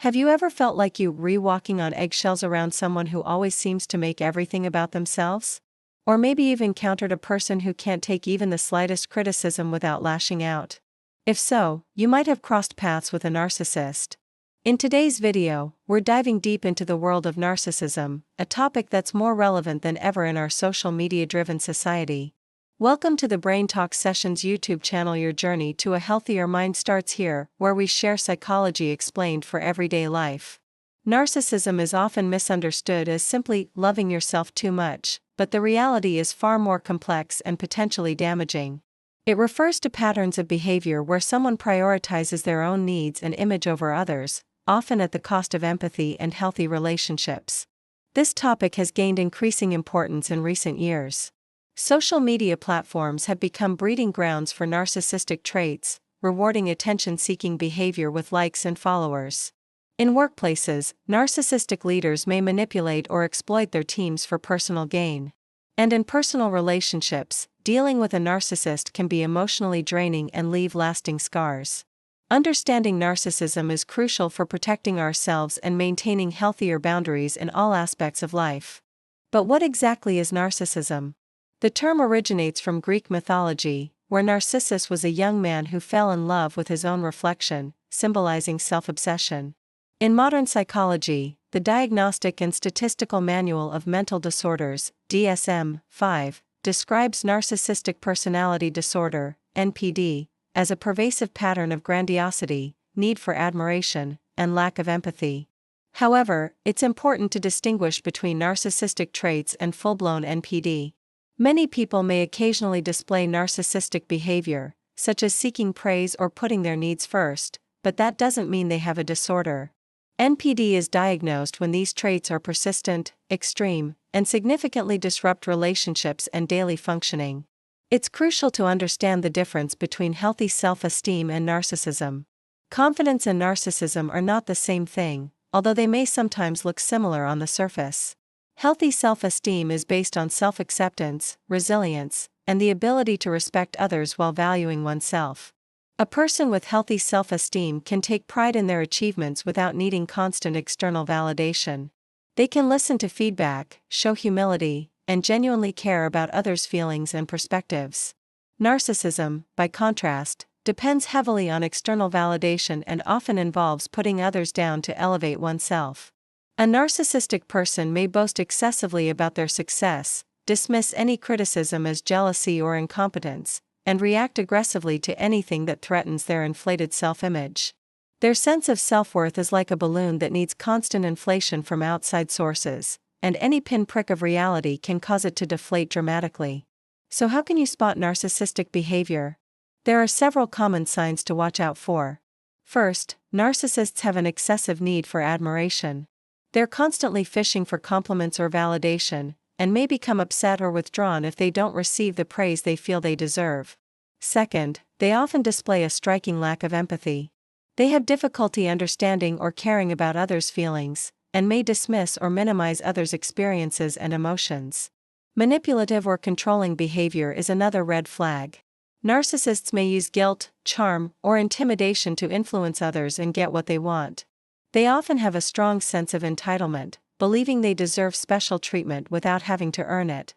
Have you ever felt like you're walking on eggshells around someone who always seems to make everything about themselves? Or maybe you've encountered a person who can't take even the slightest criticism without lashing out? If so, you might have crossed paths with a narcissist. In today's video, we're diving deep into the world of narcissism, a topic that's more relevant than ever in our social media-driven society. Welcome to the Brain Talk Sessions YouTube channel. Your journey to a healthier mind starts here, where we share psychology explained for everyday life. Narcissism is often misunderstood as simply loving yourself too much, but the reality is far more complex and potentially damaging. It refers to patterns of behavior where someone prioritizes their own needs and image over others, often at the cost of empathy and healthy relationships. This topic has gained increasing importance in recent years. Social media platforms have become breeding grounds for narcissistic traits, rewarding attention-seeking behavior with likes and followers. In workplaces, narcissistic leaders may manipulate or exploit their teams for personal gain. And in personal relationships, dealing with a narcissist can be emotionally draining and leave lasting scars. Understanding narcissism is crucial for protecting ourselves and maintaining healthier boundaries in all aspects of life. But what exactly is narcissism? The term originates from Greek mythology, where Narcissus was a young man who fell in love with his own reflection, symbolizing self-obsession. In modern psychology, the Diagnostic and Statistical Manual of Mental Disorders, DSM-5, describes narcissistic personality disorder, NPD, as a pervasive pattern of grandiosity, need for admiration, and lack of empathy. However, it's important to distinguish between narcissistic traits and full-blown NPD. Many people may occasionally display narcissistic behavior, such as seeking praise or putting their needs first, but that doesn't mean they have a disorder. NPD is diagnosed when these traits are persistent, extreme, and significantly disrupt relationships and daily functioning. It's crucial to understand the difference between healthy self-esteem and narcissism. Confidence and narcissism are not the same thing, although they may sometimes look similar on the surface. Healthy self-esteem is based on self-acceptance, resilience, and the ability to respect others while valuing oneself. A person with healthy self-esteem can take pride in their achievements without needing constant external validation. They can listen to feedback, show humility, and genuinely care about others' feelings and perspectives. Narcissism, by contrast, depends heavily on external validation and often involves putting others down to elevate oneself. A narcissistic person may boast excessively about their success, dismiss any criticism as jealousy or incompetence, and react aggressively to anything that threatens their inflated self-image. Their sense of self-worth is like a balloon that needs constant inflation from outside sources, and any pinprick of reality can cause it to deflate dramatically. So how can you spot narcissistic behavior? There are several common signs to watch out for. First, narcissists have an excessive need for admiration. They're constantly fishing for compliments or validation, and may become upset or withdrawn if they don't receive the praise they feel they deserve. Second, they often display a striking lack of empathy. They have difficulty understanding or caring about others' feelings, and may dismiss or minimize others' experiences and emotions. Manipulative or controlling behavior is another red flag. Narcissists may use guilt, charm, or intimidation to influence others and get what they want. They often have a strong sense of entitlement, believing they deserve special treatment without having to earn it.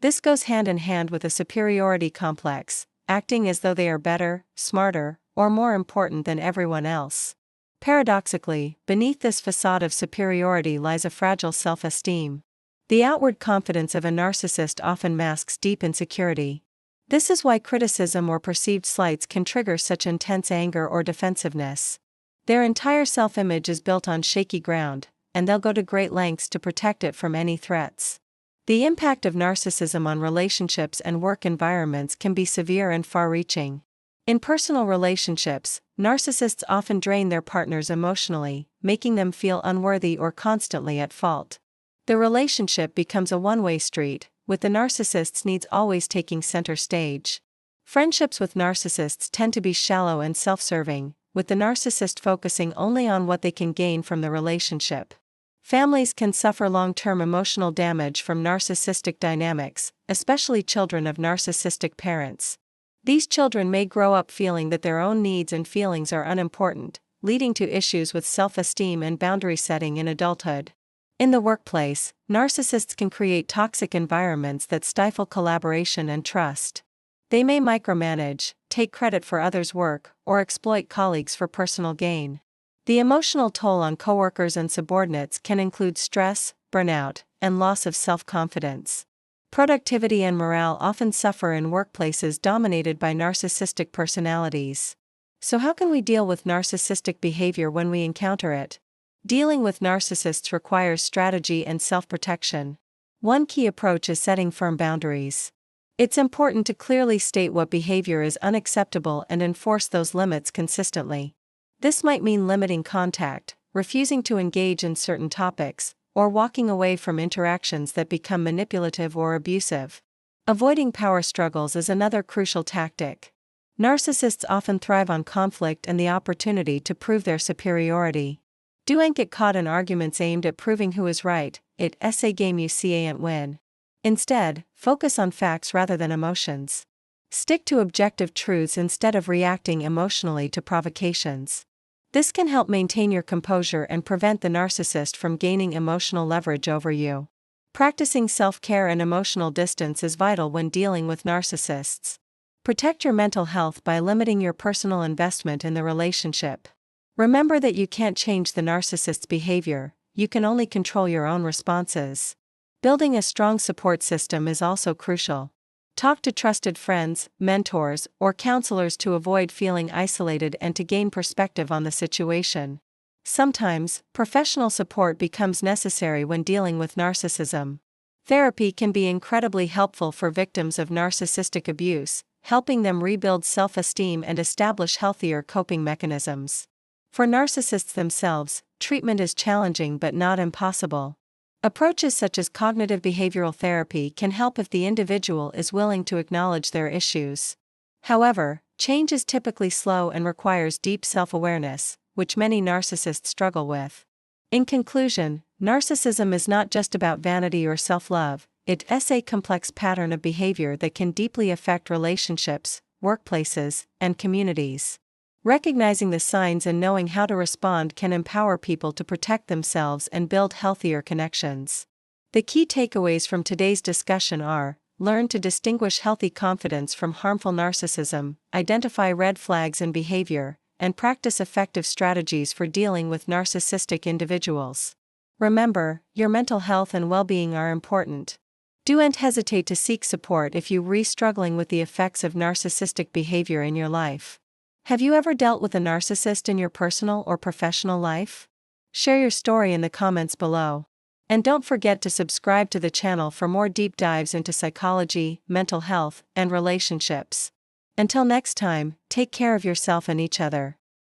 This goes hand in hand with a superiority complex, acting as though they are better, smarter, or more important than everyone else. Paradoxically, beneath this facade of superiority lies a fragile self-esteem. The outward confidence of a narcissist often masks deep insecurity. This is why criticism or perceived slights can trigger such intense anger or defensiveness. Their entire self-image is built on shaky ground, and they'll go to great lengths to protect it from any threats. The impact of narcissism on relationships and work environments can be severe and far-reaching. In personal relationships, narcissists often drain their partners emotionally, making them feel unworthy or constantly at fault. The relationship becomes a one-way street, with the narcissist's needs always taking center stage. Friendships with narcissists tend to be shallow and self-serving, with the narcissist focusing only on what they can gain from the relationship. Families can suffer long-term emotional damage from narcissistic dynamics, especially children of narcissistic parents. These children may grow up feeling that their own needs and feelings are unimportant, leading to issues with self-esteem and boundary setting in adulthood. In the workplace, narcissists can create toxic environments that stifle collaboration and trust. They may micromanage, take credit for others' work, or exploit colleagues for personal gain. The emotional toll on coworkers and subordinates can include stress, burnout, and loss of self-confidence. Productivity and morale often suffer in workplaces dominated by narcissistic personalities. So how can we deal with narcissistic behavior when we encounter it? Dealing with narcissists requires strategy and self-protection. One key approach is setting firm boundaries. It's important to clearly state what behavior is unacceptable and enforce those limits consistently. This might mean limiting contact, refusing to engage in certain topics, or walking away from interactions that become manipulative or abusive. Avoiding power struggles is another crucial tactic. Narcissists often thrive on conflict and the opportunity to prove their superiority. Don't get caught in arguments aimed at proving who is right, it's a game you can't win. Instead, focus on facts rather than emotions. Stick to objective truths instead of reacting emotionally to provocations. This can help maintain your composure and prevent the narcissist from gaining emotional leverage over you. Practicing self-care and emotional distance is vital when dealing with narcissists. Protect your mental health by limiting your personal investment in the relationship. Remember that you can't change the narcissist's behavior, you can only control your own responses. Building a strong support system is also crucial. Talk to trusted friends, mentors, or counselors to avoid feeling isolated and to gain perspective on the situation. Sometimes, professional support becomes necessary when dealing with narcissism. Therapy can be incredibly helpful for victims of narcissistic abuse, helping them rebuild self-esteem and establish healthier coping mechanisms. For narcissists themselves, treatment is challenging but not impossible. Approaches such as cognitive behavioral therapy can help if the individual is willing to acknowledge their issues. However, change is typically slow and requires deep self-awareness, which many narcissists struggle with. In conclusion, narcissism is not just about vanity or self-love, it's a complex pattern of behavior that can deeply affect relationships, workplaces, and communities. Recognizing the signs and knowing how to respond can empower people to protect themselves and build healthier connections. The key takeaways from today's discussion are: learn to distinguish healthy confidence from harmful narcissism, identify red flags in behavior, and practice effective strategies for dealing with narcissistic individuals. Remember, your mental health and well-being are important. Don't hesitate to seek support if you're struggling with the effects of narcissistic behavior in your life. Have you ever dealt with a narcissist in your personal or professional life? Share your story in the comments below. And don't forget to subscribe to the channel for more deep dives into psychology, mental health, and relationships. Until next time, take care of yourself and each other.